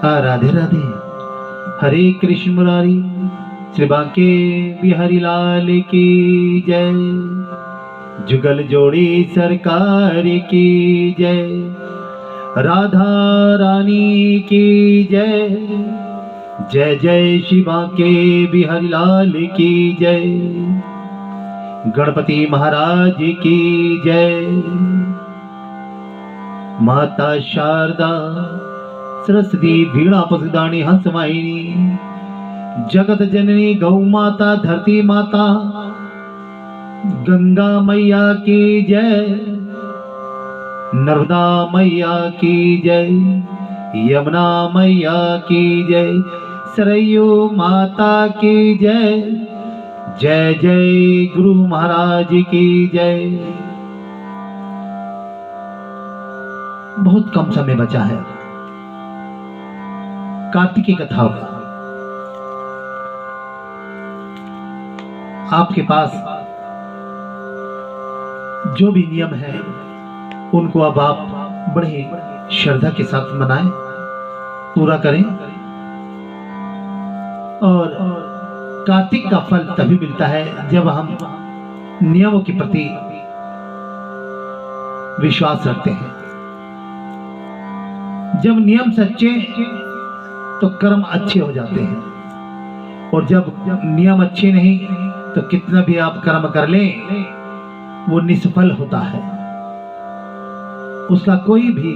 राधे राधे। हरे कृष्ण मुरारी श्री बांके बिहारी लाल की जय। जुगल जोड़ी सरकार की जय। राधा रानी की जय। जय जय श्री बांके बिहारी लाल की जय। गणपति महाराज की जय। माता शारदा सरस्वती वीणा पसुदानी हंस वाहिनी जगत जननी गौ माता धरती माता गंगा मैया की जय। नर्मदा मैया की जय। यमुना मैया की जय। सरयू माता की जय। जय जय गुरु महाराज की जय। बहुत कम समय बचा है कार्तिक कथा का। आपके पास जो भी नियम है उनको अब आप बड़े श्रद्धा के साथ मनाएं, पूरा करें। और कार्तिक का फल तभी मिलता है जब हम नियमों के प्रति विश्वास रखते हैं। जब नियम सच्चे तो कर्म अच्छे हो जाते हैं, और जब नियम अच्छे नहीं तो कितना भी आप कर्म कर लें वो निष्फल होता है, उसका कोई भी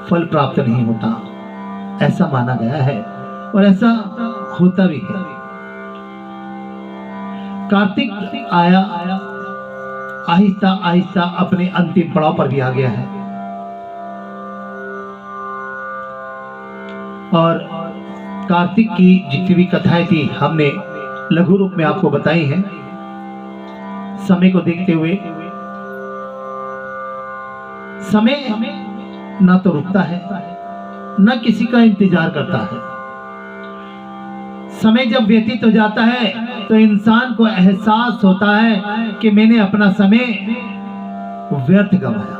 फल प्राप्त नहीं होता, ऐसा माना गया है और ऐसा होता भी है। कार्तिक आया आहिस्ता आहिस्ता अपने अंतिम पड़ाव पर भी आ गया है। और कार्तिक की जितनी भी कथाएं थी हमने लघु रूप में आपको बताई हैं। समय को देखते हुए, समय ना तो रुकता है ना किसी का इंतजार करता है। समय जब व्यतीत हो जाता है तो इंसान को एहसास होता है कि मैंने अपना समय व्यर्थ गंवाया।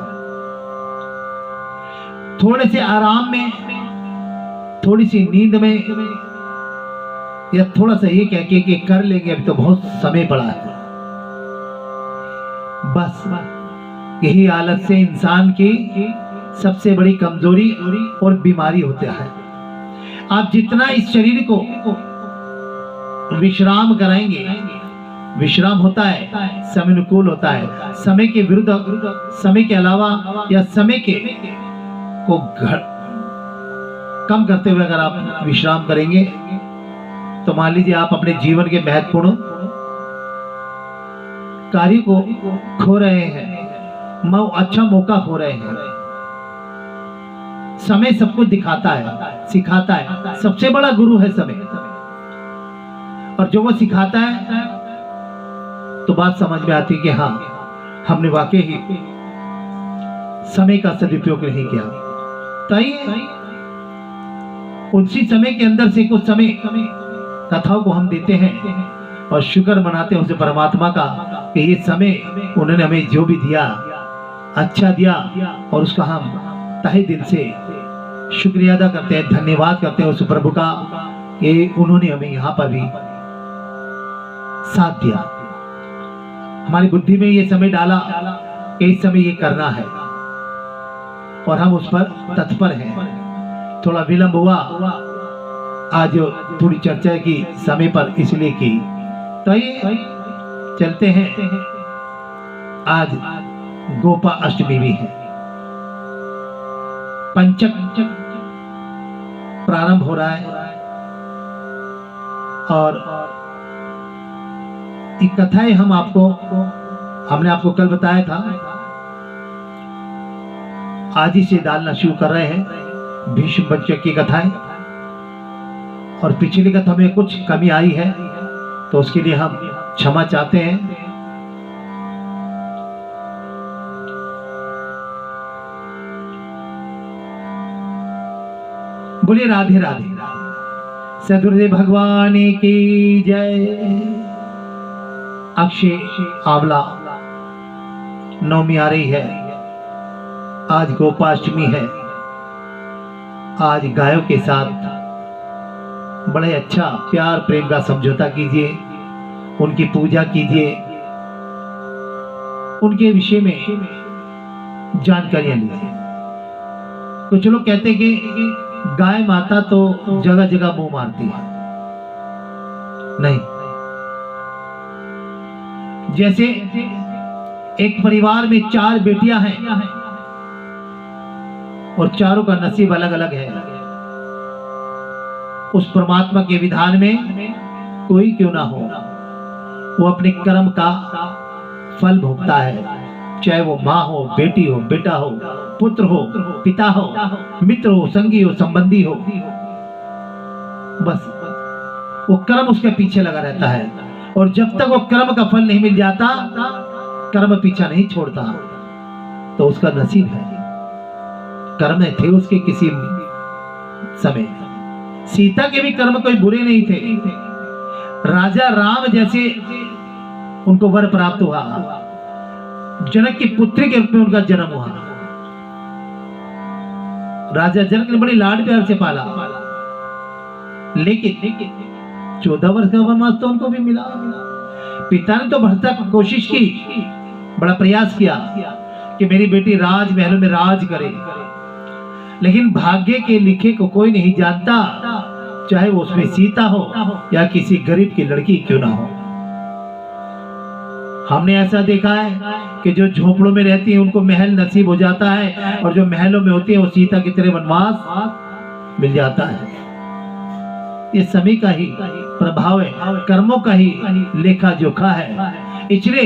थोड़े से आराम में, थोड़ी सी नींद में, या थोड़ा सा ये कह के कि कर लेंगे अभी तो बहुत समय पड़ा है, बस यही आलस से इंसान की सबसे बड़ी कमजोरी और बीमारी होता है। आप जितना इस शरीर को विश्राम कराएंगे, विश्राम होता है समय अनुकूल होता है, समय के विरुद्ध, समय के अलावा या समय के को कम करते हुए अगर आप विश्राम करेंगे तो मान लीजिए आप अपने जीवन के महत्वपूर्ण कार्य को खो रहे हैं, अच्छा मौका खो रहे हैं। समय सब कुछ दिखाता है, सिखाता है, सबसे बड़ा गुरु है समय। और जो वो सिखाता है तो बात समझ में आती है कि हाँ, हमने वाकई ही समय का सदुपयोग नहीं किया। तो उसी समय के अंदर से कुछ समय कथाओं को हम देते हैं और शुक्र मनाते हैं उस परमात्मा का कि ये समय उन्होंने हमें जो भी दिया अच्छा दिया, और उसका हम तहे दिल से शुक्रिया अदा करते हैं, धन्यवाद करते हैं उस प्रभु का कि उन्होंने हमें यहाँ पर भी साथ दिया, हमारी बुद्धि में ये समय डाला कि इस समय ये करना है और हम उस पर तत्पर हैं। थोड़ा विलंब हुआ, आज थोड़ी चर्चा की समय पर इसलिए की। तो ये चलते हैं, आज गोपा अष्टमी भी है, पंचक प्रारंभ हो रहा है। और ये कथाएं हमने आपको कल बताया था, आज ही से डालना शुरू कर रहे हैं भीष्म पंचक की कथाएं। और पिछली कथा में कुछ कमी आई है तो उसके लिए हम क्षमा चाहते हैं। बोलिए राधे राधे। सदगुरुदेव भगवान की जय। अक्षय आंवला नवमी आ रही है, आज गोपाष्टमी है। आज गायों के साथ बड़े अच्छा प्यार प्रेम का समझौता कीजिए, उनकी पूजा कीजिए, उनके विषय में जानकारियां लीजिए। कुछ लोग कहते हैं कि गाय माता तो जगह जगह मुंह मारती है। नहीं, जैसे एक परिवार में 4 बेटियां हैं और चारों का नसीब अलग अलग है, उस परमात्मा के विधान में कोई क्यों ना हो, वो अपने कर्म का फल भोगता है, चाहे वो माँ हो, बेटी हो, बेटा हो, पुत्र हो, पिता हो, मित्र हो, संगी हो, संबंधी हो, बस वो कर्म उसके पीछे लगा रहता है। और जब तक वो कर्म का फल नहीं मिल जाता, कर्म पीछा नहीं छोड़ता, तो उसका नसीब है। कर्म थे उसके किसी समय। सीता के भी कर्म कोई बुरे नहीं थे। राजा राम जैसे उनको वर प्राप्त हुआ, जनक की पुत्री के रूप में उनका जन्म हुआ। राजा जनक ने बड़ी लाड प्यार से पाला, लेकिन 14 वर्ष का वनवास तो उनको भी मिला। पिता ने तो भरसक कोशिश की, बड़ा प्रयास किया कि मेरी बेटी राजमहलों में राज करे, लेकिन भाग्य के लिखे को कोई नहीं जानता, चाहे वो उसमें सीता हो या किसी गरीब की लड़की क्यों ना हो। हमने ऐसा देखा है कि जो झोपड़ों में रहती है उनको महल नसीब हो जाता है, और जो महलों में होती है वो सीता की तरह वनवास मिल जाता है। ये समय का ही प्रभाव है, कर्मों का ही लेखा जोखा है। इसलिए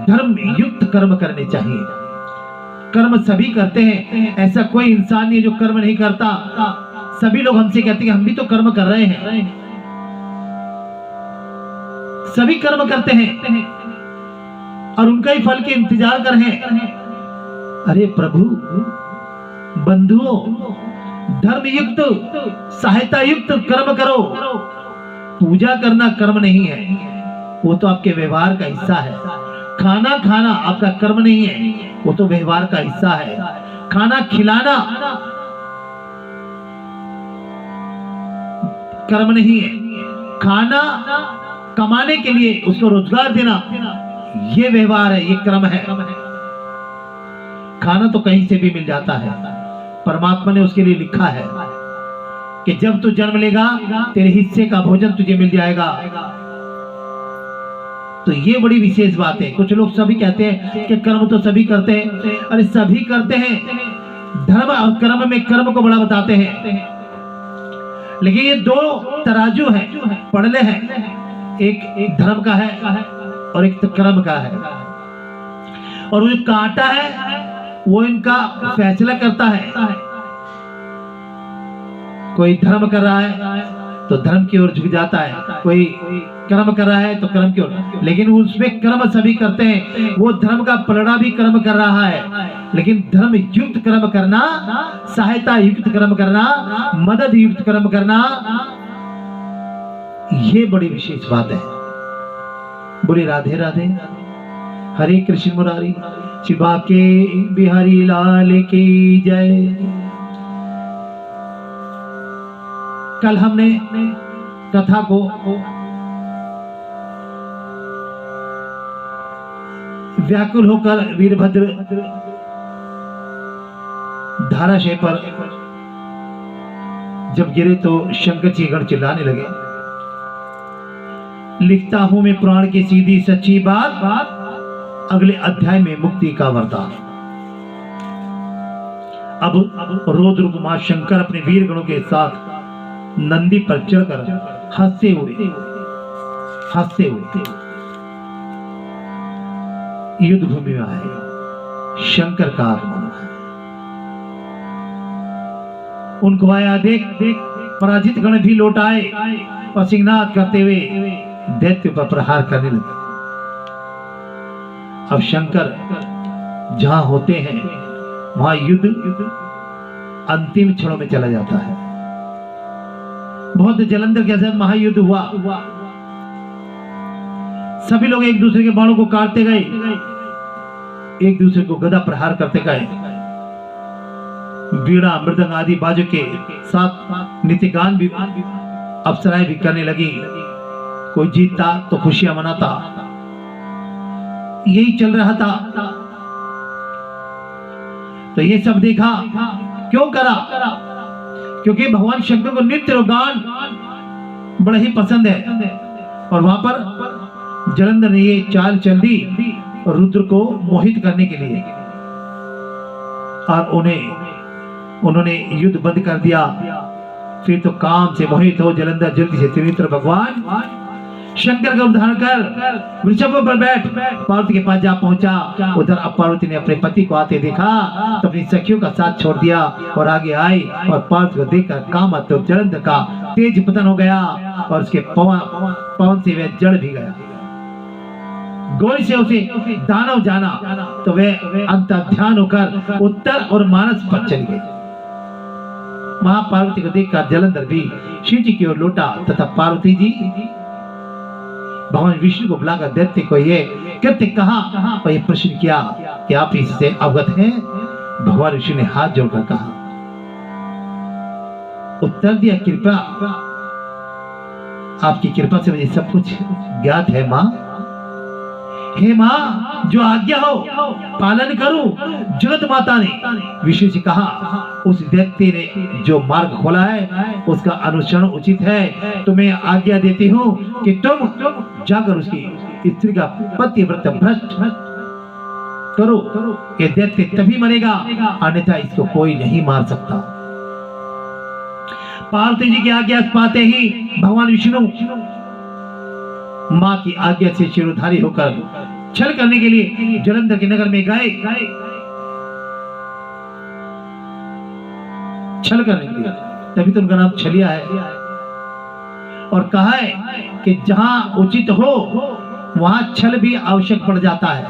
धर्म युक्त कर्म करने चाहिए। कर्म सभी करते हैं, ऐसा कोई इंसान नहीं है जो कर्म नहीं करता। सभी लोग हमसे कहते हैं कि हम भी तो कर्म कर रहे हैं। सभी कर्म करते हैं और उनका ही फल के इंतजार कर हैं। अरे प्रभु, बंधुओं, धर्म युक्त सहायता युक्त कर्म करो। पूजा करना कर्म नहीं है, वो तो आपके व्यवहार का हिस्सा है। खाना खाना आपका कर्म नहीं है, वो तो व्यवहार का हिस्सा है। खाना खिलाना कर्म नहीं है। खाना कमाने के लिए उसको रोजगार देना, ये व्यवहार है, ये कर्म है। खाना तो कहीं से भी मिल जाता है। परमात्मा ने उसके लिए लिखा है कि जब तू जन्म लेगा तेरे हिस्से का भोजन तुझे मिल जाएगा। तो ये बड़ी विशेष बात है। कुछ लोग सभी कहते हैं कि कर्म तो सभी करते हैं। अरे सभी करते हैं, धर्म और कर्म में कर्म को बड़ा बताते हैं, लेकिन ये 2 तराजू हैं, पड़ले हैं। एक धर्म का है और एक कर्म का है, और वो जो कांटा है वो इनका फैसला करता है। कोई धर्म कर रहा है तो धर्म की ओर झुक जाता है, कोई कर्म कर रहा है तो कर्म की ओर। लेकिन उसमें कर्म सभी करते हैं। वो धर्म का पलड़ा भी कर्म कर रहा है, लेकिन धर्म युक्त कर्म करना, सहायता युक्त कर्म करना, मदद युक्त कर्म करना, ये बड़ी विशेष बात है। बोले राधे राधे, हरे कृष्ण मुरारी, शिवा के बिहारी लाल की जय। कल हमने कथा को व्याकुल होकर वीरभद्र धाराशय पर जब गिरे तो शंकर जी गण चिल्लाने लगे, लिखता हूं मैं प्राण की सीधी सच्ची बात, अगले अध्याय में मुक्ति का वरदान। अब रौद्र मां शंकर अपने वीर गणों के साथ नंदी पर चढ़कर हंसते हुए युद्ध भूमि में आए। शंकर का आगमन है। उनको आया देख पराजित गण भी लौट आए और सिंहनाद करते हुए दैत्य पर प्रहार करने लगे। अब शंकर जहां होते हैं वहां युद्ध अंतिम क्षणों में चला जाता है। बहुत जलंधर के साथ महायुद्ध हुआ। सभी लोग एक दूसरे के बाणों को काटते गए, एक दूसरे को गदा प्रहार करते गए। वीणा मृदंग आदि बाजों के साथ नित्यगान भी अप्सराएं भी करने लगी। कोई जीतता तो खुशियां मनाता, यही चल रहा था। तो ये सब देखा, क्यों करा? क्योंकि भगवान शंकर को नृत्य और गान बड़ा ही पसंद है। और वहां पर जलंधर ने ये चाल चल दी रुद्र को मोहित करने के लिए, और उन्होंने युद्ध बंद कर दिया। फिर तो काम से मोहित हो जलंधर जल्दी से त्रिनेत्र भगवान शंकर का उद्धार कर वृषभ पर बैठ पार्वती के पास जा पहुंचा। उधर अब पार्वती ने अपने पति को आते देखा तो अपनी सखियों का साथ छोड़ दिया और आगे आई, और पार्वती को देखकर कामत तो जलंधर का तेज पतन हो गया और उसके पवन से वह जड़ भी गया। गोली से उसे दानव जाना तो वह अंत ध्यान होकर उत्तर और मानस पर चल गए। वहां पार्वती को देखकर जलंधर भी शिव जी की ओर लौटा तथा पार्वती जी भगवान विष्णु को बुलाकर दैत्य को ये कृत्य कहा और ये प्रश्न किया कि आप इससे अवगत हैं? भगवान विष्णु ने हाथ जोड़कर कहा, उत्तर दिया, कृपा आपकी कृपा से मुझे सब कुछ ज्ञात है माँ। हे माँ, जो आज्ञा हो पालन करूं। जगत माता ने विष्णु से कहा, उस दैत्य ने जो मार्ग खोला है उसका अनुसरण उचित है। तो मैं आज्ञा देती हूँ कि तुम जाकर उसकी स्त्री का पतिव्रत भ्रष्ट करो। ये दैत्य तभी मरेगा, अन्यथा इसको कोई नहीं मार सकता। पार्वती जी की आज्ञा पाते ही भगवान विष्णु माँ की आज्ञा से शिरोधारी होकर छल करने के लिए जलंधर के नगर में गए। छल करने के लिए, तभी तो उनका नाम छलिया है। और कहा है कि जहां उचित हो वहां छल भी आवश्यक पड़ जाता है।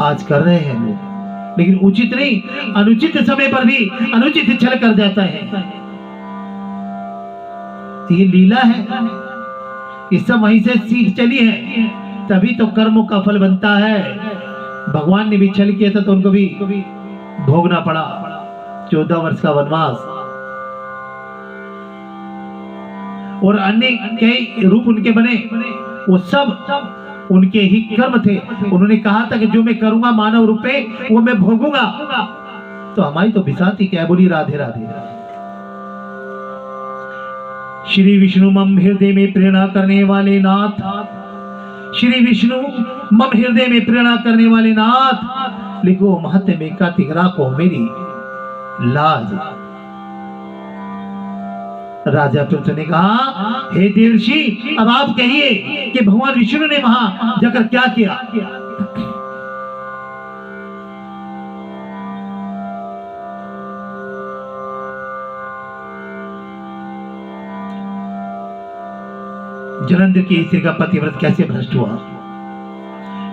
आज कर रहे हैं लोग, लेकिन उचित नहीं, अनुचित समय पर भी अनुचित छल कर जाता है। ये लीला है, ये सब वहीं से सीख चली है, तभी तो कर्मों का फल बनता है। भगवान ने भी छल किया था तो उनको भी भोगना पड़ा 14 वर्ष का वनवास, और अन्य कई रूप उनके बने, वो सब उनके ही कर्म थे। उन्होंने कहा था कि जो मैं करूंगा मानव रूप में वो मैं भोगूंगा। तो हमारी तो बिसाती क्या बोली, राधे राधे। श्री विष्णु मम हृदय में प्रेरणा करने वाले नाथ, श्री विष्णु मम हृदय में प्रेरणा करने वाले नाथ, लिखो महत्व में कार्तिक राखो मेरी लाज। राजा पृथु ने कहा, हे देवर्षि, अब आप कहिए कि भगवान विष्णु ने वहां जाकर क्या किया। जलंधर की स्त्री का पतिव्रत कैसे भ्रष्ट हुआ?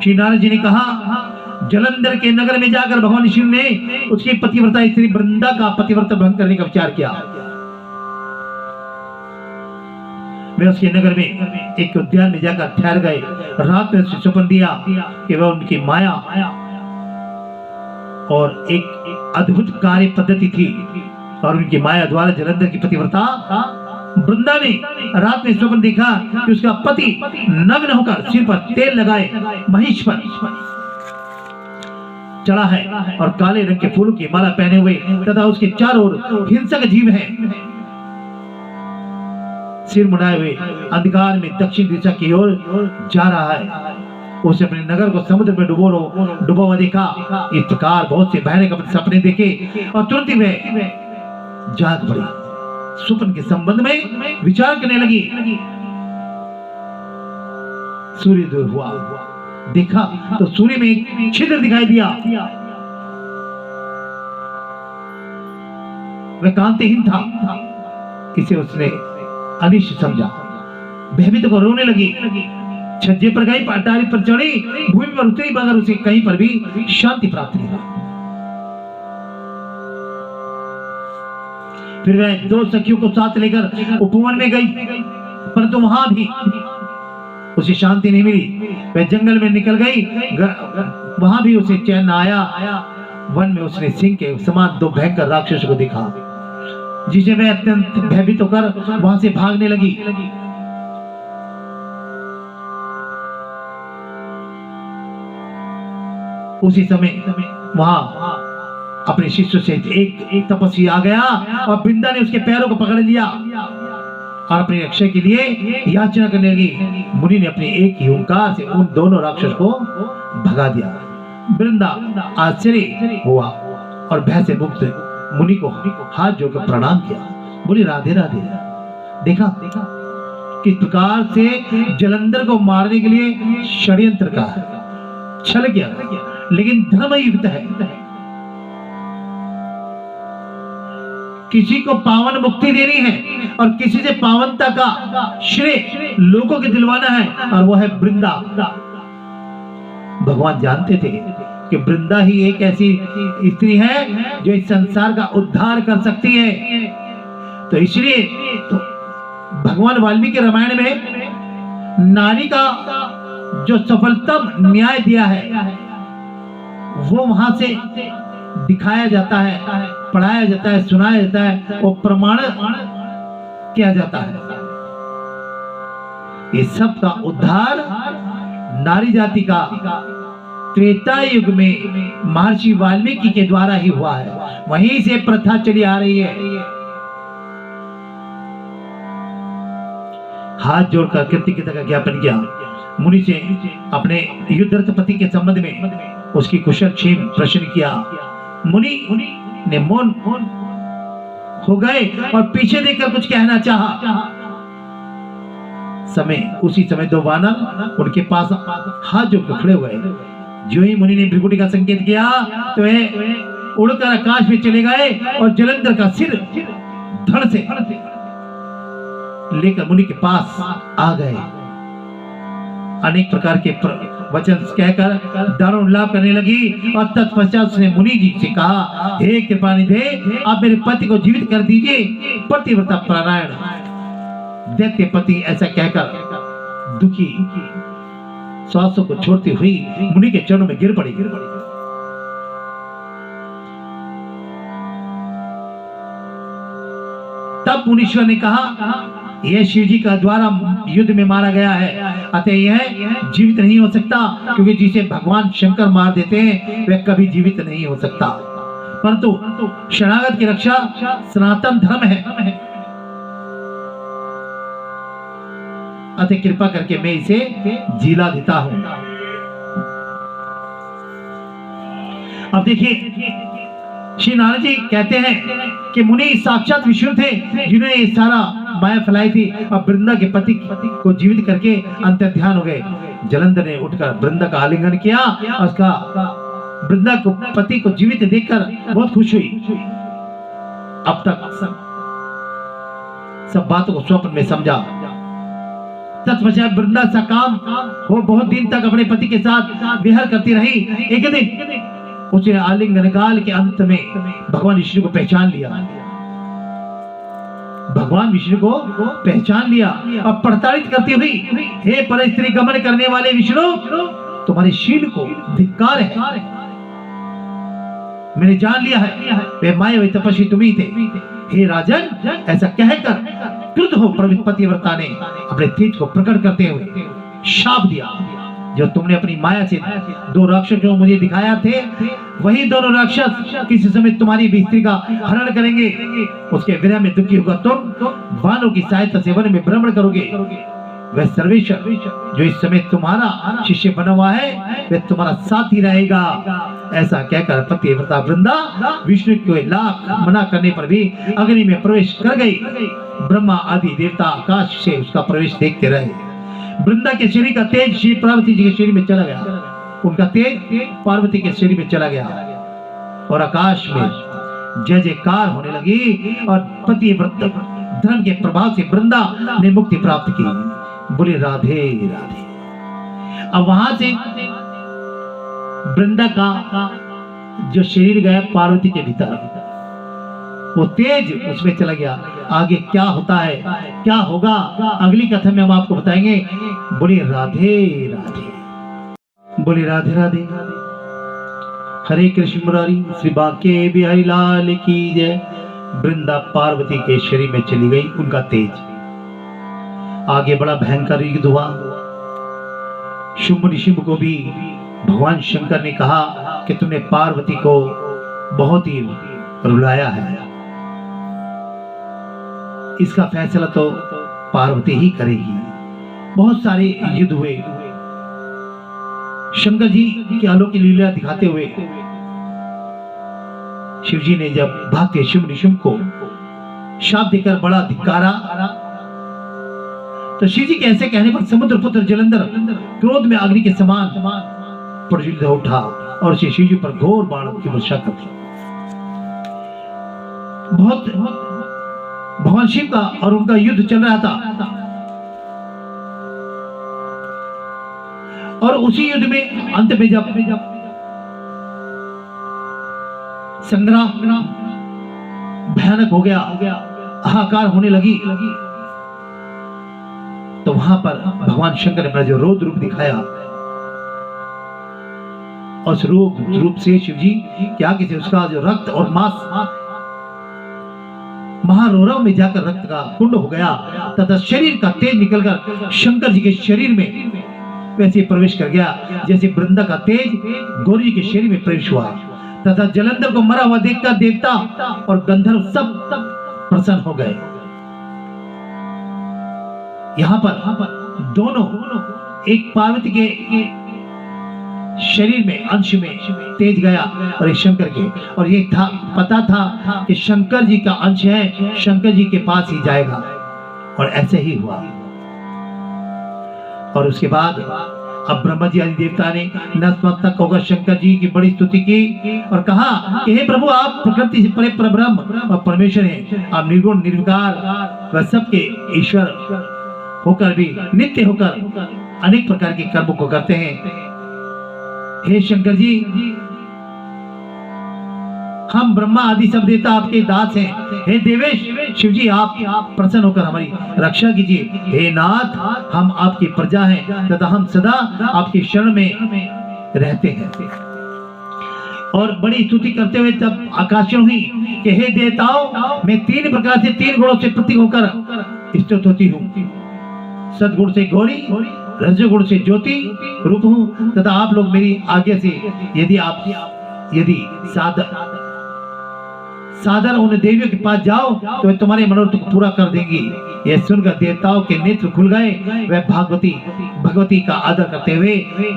श्री नारद जी ने कहा, जलंधर के नगर में जाकर भगवान शिव ने उसकी पतिव्रता स्त्री वृंदा का पतिव्रता भंग करने का विचार किया। वे उसके नगर में एक उद्यान में जाकर ठहर गए। रात में उसे सपन दिया कि वह उनकी माया और एक अद्भुत कार्य पद्धति थी, और उनकी माया द्वारा जलंधर की पतिव्रता वृंदा ने रात में स्वप्न देखा कि उसका पति नग्न होकर सिर पर तेल लगाए महिष पर चढ़ा है और काले रंग के फूलों की माला पहने हुए, तथा उसके चारों ओर हिंसक जीव हैं। सिर मुड़ाए हुए अंधकार में दक्षिण दिशा की ओर जा रहा है। उसे अपने नगर को समुद्र में डूबा हुआ देखा। इस प्रकार बहुत से भयानक सपने देखे और तुरंत ही वह जाग पड़ी। स्वप्न के संबंध में विचार करने लगी। सूर्योदय हुआ, देखा तो सूर्य में एक छिद्र दिखाई दिया। वह कांतिहीन था, इसे उसने अनिष्ट समझा। भयभीत को रोने लगी। छज्जे पर गई, पटारी पर चढ़ी, भूमि पर उतरी, मगर उसे कहीं पर भी शांति प्राप्त नहीं हुई। फिर वह दो सखियों को साथ लेकर उपवन में गई, परंतु वहां भी उसे शांति नहीं मिली। वह जंगल में निकल गई, वहां भी उसे चैन न आया। वन में उसने सिंह के समान दो भयंकर राक्षसों को देखा, जिसे वह अत्यंत भयभीत होकर वहां से भागने लगी। उसी समय वहां अपने शिष्यों से एक तपस्वी आ गया और वृंदा ने उसके पैरों को पकड़ लिया और अपनी रक्षा के लिए याचना करने लगी। मुनि ने अपने एक ही ओंकार से उन दोनों राक्षस को भगा दिया। वृंदा आश्चर्य हुआ और भय से मुक्त मुनि को हाथ जोड़कर प्रणाम किया। बोली राधे राधे। देखा किस प्रकार से जलंधर को मारने के लिए षड्यंत्र का छल किया, लेकिन धर्म युक्त है। किसी को पावन मुक्ति देनी है और किसी से पावनता का श्रेय लोगों के दिलवाना है, और वो है वृंदा। भगवान जानते थे कि वृंदा ही एक ऐसी स्त्री है जो इस संसार का उद्धार कर सकती है। तो इसलिए तो भगवान वाल्मीकि रामायण में नारी का जो सफलतम न्याय दिया है वो वहां से दिखाया जाता है, पढ़ाया जाता है, सुनाया जाता है, वो प्रमाण किया जाता है। ये सब का उद्धार नारी जाति का त्रेता युग में महर्षि वाल्मीकि के द्वारा ही हुआ है। वहीं से प्रथा चली आ रही है। हाथ जोड़कर कृतज्ञता का ज्ञापन किया। मुनि से अपने युद्धरत पति के संबंध में उसकी कुशल क्षेम प्रश्न किया। मुनि ने मौन हो गए और पीछे देखकर कुछ कहना चाहा। उसी समय दो वानर उनके पास हाथ जोड़कर खड़े हुए। जो ही मुनि ने भृकुटी का संकेत किया तो वे उड़कर आकाश में चले गए और जलंधर का सिर धड़ से लेकर मुनि के पास आ गए। अनेक प्रकार के वचन कहकर दारुण करने लगी और तत्पश्चात उसने मुनि जी से कहा, हे कृपानिधे, आप मेरे पति को जीवित कर दीजिए। पतिव्रता परायण दैत्य पति ऐसा कहकर दुखी श्वासों को छोड़ती हुई मुनि के चरणों में गिर पड़ी। तब मुनीश्वर ने कहा, यह शिव जी का द्वारा युद्ध में मारा गया है, अतः यह जीवित नहीं हो सकता, क्योंकि जिसे भगवान शंकर मार देते हैं वह कभी जीवित नहीं हो सकता। परंतु शरणागत की रक्षा सनातन धर्म है, अतः कृपा करके मैं इसे जिला देता हूं। अब देखिए, श्री नारद जी कहते हैं कि मुनि साक्षात विष्णु थे जिन्होंने ये सारा माया फैलाई थी और वृंदा के पति को जीवित करके अंतर्ध्यान हो गए। जलंधर ने उठकर वृंदा का आलिंगन किया और उसका वृंदा को पति को जीवित देखकर बहुत खुश हुई। अब तक सब बातों को स्वप्न में समझा। तत्पश्चात वृंदा सा काम वो बहुत दिन तक अपने पति के साथ विहार करती रही। एक दिन उसने आलिंगन काल के अंत में भगवान विष्णु को पहचान लिया। भगवान विष्णु को पहचान लिया और प्रताड़ित करती हुई, हे परस्त्री गमन करने वाले विष्णु, तुम्हारे शील को धिक्कार है। मैंने जान लिया है वे मायावी तपस्वी तुम ही थे। हे राजन, ऐसा कहकर क्रुद्ध हो पतिव्रता ने अपने तेज को प्रकट करते हुए शाप दिया। जो तुमने अपनी माया से दो राक्षस जो मुझे दिखाया थे, वही दोनों राक्षस किसी समय तुम्हारी स्त्री का हरण करेंगे। उसके विरह में दुखी होकर तुम वानों की सहायता से वन में भ्रमण करोगे। वह सर्वेश्वर जो इस समय तुम्हारा शिष्य बना हुआ है, वह तुम्हारा साथी रहेगा। ऐसा कहकर पतिव्रता वृंदा विष्णु को लाख मना करने पर भी अग्नि में प्रवेश कर गई। ब्रह्मा आदि देवता आकाश से उसका प्रवेश देखते रहे। वृंदा के शरीर का तेज श्री पार्वती जी के शरीर में चला गया। उनका तेज पार्वती के शरीर में चला गया और आकाश में जय जयकार होने लगी और पतिव्रता धर्म के प्रभाव से वृंदा ने मुक्ति प्राप्त की। बोले राधे राधे। अब वहां से वृंदा का जो शरीर गया पार्वती के भीतर, वो तेज उसमें चला गया। आगे क्या होता है, क्या होगा, अगली कथा में हम आपको बताएंगे। बोले राधे राधे। बोले राधे राधे। हरे कृष्ण मुरारी श्री बांके बिहारी लाल की जय। वृंदा पार्वती के शरीर में चली गई उनका तेज। आगे बड़ा भयंकर युद्ध हुआ। शुंभ निशुंभ को भी भगवान शंकर ने कहा कि तुमने पार्वती को बहुत ही रुलाया है, इसका फैसला तो पार्वती ही करेगी। बहुत सारे युद्ध हुए। शंकर जी की अलौकिक लीला दिखाते हुए शिव जी ने जब भागते शुंभ निशुंभ को शाप देकर बड़ा धिक्कारा, तो शिव जी के ऐसे कहने पर समुद्र पुत्र जलंधर क्रोध में अग्नि के समान प्रज्वलित हो उठा और उसे शिव जी पर घोर बाणों की वर्षा कर दी। बहुत भगवान शिव का और उनका युद्ध चल रहा था। और उसी युद्ध में अंत में जब संग्राम भयानक हो गया, हाहाकार होने लगी, तो वहां पर भगवान शंकर ने अपना जो रौद्र रूप दिखाया, और उस रूप से शिव जी क्या कहते उसका जो रक्त और मांस महारोरव में जाकर रक्त का कुंड हो गया, तथा शरीर का तेज निकलकर शंकर जी के शरीर में वैसे प्रवेश कर गया जैसे वृंदा का तेज गौरी जी के शरीर में प्रवेश हुआ। तथा जलंधर को मरा हुआ देखकर देवता और गंधर्व सब प्रसन्न हो गए। यहाँ पर दोनों एक पार्वती के शरीर में अंश में तेज गया और एक शंकर के, और ये था पता था कि शंकर जी का अंश है, शंकर जी के पास ही जाएगा, और ऐसे ही हुआ। और उसके बाद अब ब्रह्मा जी आदि देवता ने नतमस्तक होकर शंकर जी की बड़ी स्तुति की और कहा कि हे प्रभु, आप प्रकृति से परे परब्रह्म और परमेश्वर हैं, आप निर्गुण निर्विकार व सबके ईश्वर होकर भी नित्य होकर अनेक प्रकार के कर्मों को करते हैं। हे शंकर जी, हम ब्रह्मा आदि सब देवता आपके दास हैं। हे देवेश शिव जी, आप प्रसन्न होकर हमारी रक्षा कीजिए। हे नाथ, हम आपकी प्रजा हैं तथा हम सदा आपकी शरण में रहते हैं। और बड़ी स्तुति करते हुए तब आकाशवाणी हुई कि हे देवताओं, मैं तीन प्रकार से तीन गुणों से प्रतीक होकर स्तुत होती हूँ। सदगुण से गौरी, रजोगुण से ज्योति रूप हूँ, तथा आप लोग मेरी आज्ञा से यदि सादर उन देवियों के पास जाओ तो वे तुम्हारे मनोरथ को पूरा कर देंगी। यह सुनकर देवताओं के नेत्र खुल गए। वे भगवती का आदर करते हुए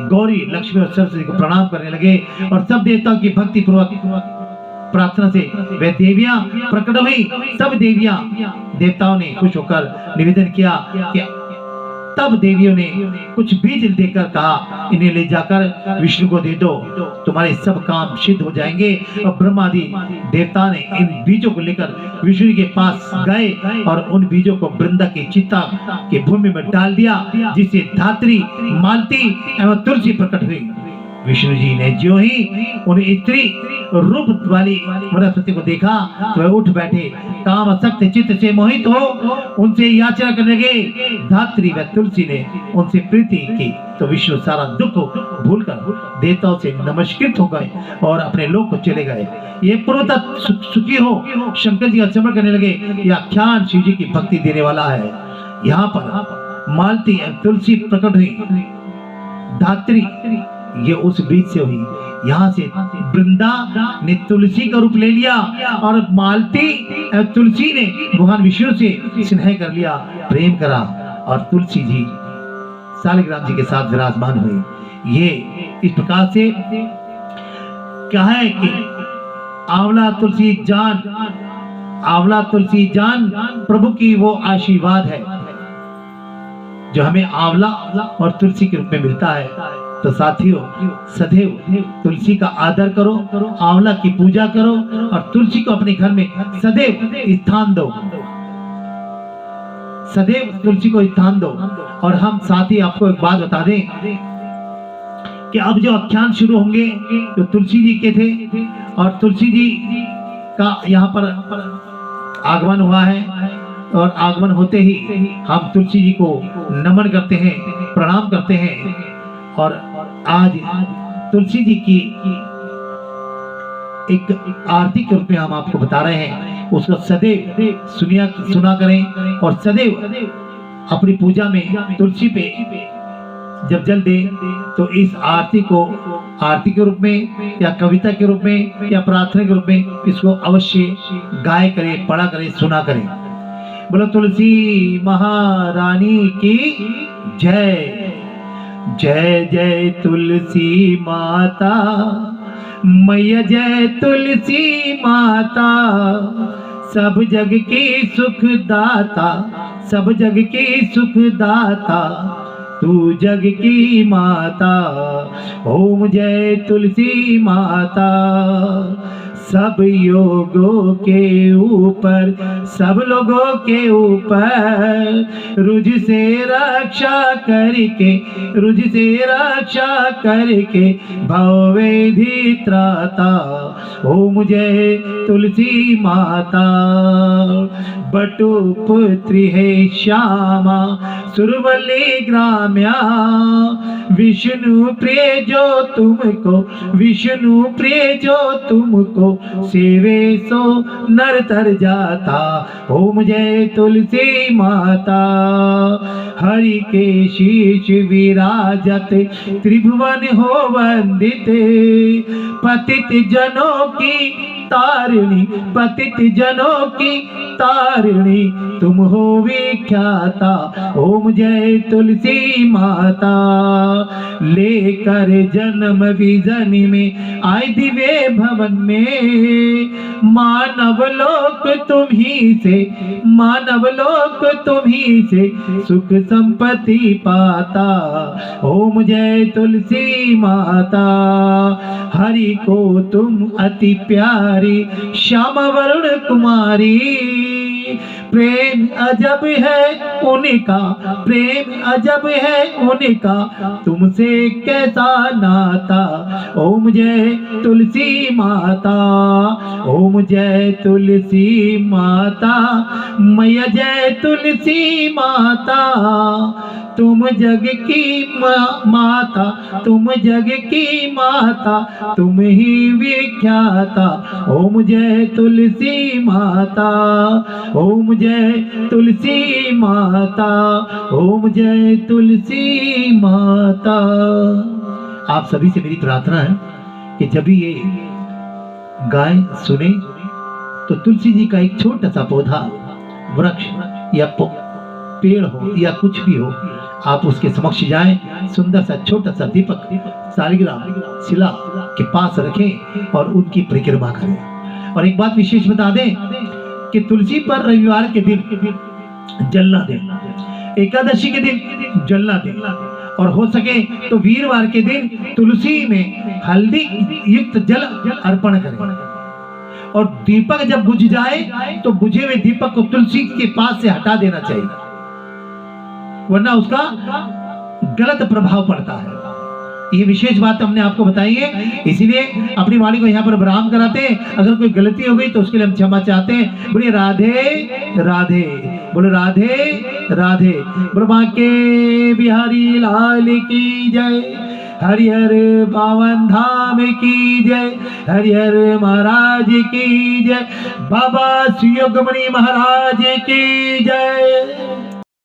गौरी, लक्ष्मी और सरस्वती को प्रणाम करने लगे, और सब देवताओं की भक्ति पूर्वक प्रार्थना से वे देवियां प्रकट हुई। सब देवताओं ने खुश होकर निवेदन किया कि तब देवियों ने कुछ बीज देकर कहा, इन्हें ले जाकर विष्णु को दे दो, तुम्हारे सब काम सिद्ध हो जाएंगे। और ब्रह्मादि देवता ने इन बीजों को लेकर विष्णु के पास गए और उन बीजों को वृंदा की चिता की भूमि में डाल दिया, जिससे धात्री, मालती एवं तुलसी प्रकट हुई। विष्णु जी ने जो ही उन स्त्री रूप वाली वनस्पति को देखा तो वह उठ बैठे, काम सक्त चित्त से मोहित हो उनसे याचना करने लगे। धात्री व तुलसी ने उनसे प्रीति की तो विष्णु सारा दुख भूलकर देवताओं से नमस्कृत हो गए और अपने लोक को चले गए। ये पूर्वता सुखी हो शंकर जी का स्मरण करने लगे। यह आख्यान शिव जी की भक्ति देने वाला है। यहाँ पर मालती एवं तुलसी प्रकट हुई। धात्री ये उस बीज से हुई। यहाँ से वृंदा ने तुलसी का रूप ले लिया और मालती तुलसी ने भगवान विष्णु से स्नेह कर लिया, प्रेम करा, और तुलसी जी शालिग्राम जी के साथ विराजमान हुई। ये इस प्रकार से क्या है कि आंवला तुलसी जान प्रभु की वो आशीर्वाद है जो हमें आंवला और तुलसी के रूप में मिलता है। तो साथियों, सदैव तुलसी का आदर करो, आंवला की पूजा करो और तुलसी को अपने घर में सदैव स्थान दो, सदैव तुलसी को स्थान दो। और हम साथ ही आपको एक बात बता दें कि अब जो आख्यान शुरू होंगे जो तुलसी जी के थे, और तुलसी जी का यहाँ पर आगमन हुआ है, और आगमन होते ही हम तुलसी जी को नमन करते हैं, प्रणाम करते हैं। और आज तुलसी जी की एक आरती के रूप में हम आपको बता रहे हैं, उसको सदैव सुना करें और सदैव अपनी पूजा में तुलसी पे जब जल दे तो इस आरती को आरती के रूप में या कविता के रूप में या प्रार्थना के रूप में इसको अवश्य गाय करें, पढ़ा करें, सुना करें। बोलो तुलसी महारानी की जय। जय जय तुलसी माता मैया, जय तुलसी माता, सब जग की सुखदाता, सब जग की सुखदाता, तू जग की माता। ओम जय तुलसी माता। सब योगों के ऊपर, सब लोगों के ऊपर रुझ से रक्षा करके, रुझ से रक्षा करके भववेधि त्राता। ओम जय तुलसी माता। बटु पुत्री है श्यामा, सुरवल्ली ग्राम्या, विष्णु प्रिय जो तुमको, विष्णु प्रिय जो तुमको, सेवे सो नर तर जाता। ओम जय तुलसी माता। हरि के शीश विराजत, त्रिभुवन हो वंदित, पतित जनों की तारिणी, पतित जनों की तारिणी, तुम हो विख्याता। ओम जय तुलसी माता। लेकर जन्म विजन में आए दिव्य भवन में, मानव लोक तुम ही से, मानव लोक तुम ही से सुख संपत्ति पाता। ओम जय तुलसी माता। हरि को तुम अति प्यारी, श्याम वरुण कुमारी, प्रेम अजब है उनका, प्रेम अजब है उनका, तुमसे कैसा नाता। ओम जय तुलसी माता। ओम जय तुलसी माता मैया, जय तुलसी माता। तुम जग की माता, तुम जग की माता, तुम ही विख्याता। ओम जय तुलसी माता। ओम जय तुलसी माता। ओम जय तुलसी माता। आप सभी से मेरी प्रार्थना है कि जब भी ये गाय सुने तो तुलसी जी का एक छोटा सा पौधा, वृक्ष या पेड़ हो या कुछ भी हो, आप उसके समक्ष जाएं, सुंदर सा छोटा सा दीपक सालिग्राम शिला के पास रखें और उनकी परिक्रमा करें। और एक बात विशेष बता दें कि तुलसी पर रविवार के दिन जलना दें, एकादशी के दिन जलना दें, और हो सके तो वीरवार के दिन तुलसी में हल्दी युक्त जल अर्पण करें। और दीपक जब बुझ जाए तो बुझे हुए दीपक को तुलसी के पास से हटा देना चाहिए, वरना उसका गलत प्रभाव पड़ता है। ये विशेष बात हमने आपको बताई है, इसीलिए अपनी वाणी को यहाँ पर विराम कराते हैं। अगर कोई गलती हो गई तो उसके लिए हम क्षमा चाहते हैं। बोलिए राधे राधे, बोलो राधे राधे, बोलो बांके बिहारी लाल की जय, हरिहर पावन धाम की जय, हरिहर महाराज की जय, बाबा सुयोगमणि महाराज की जय।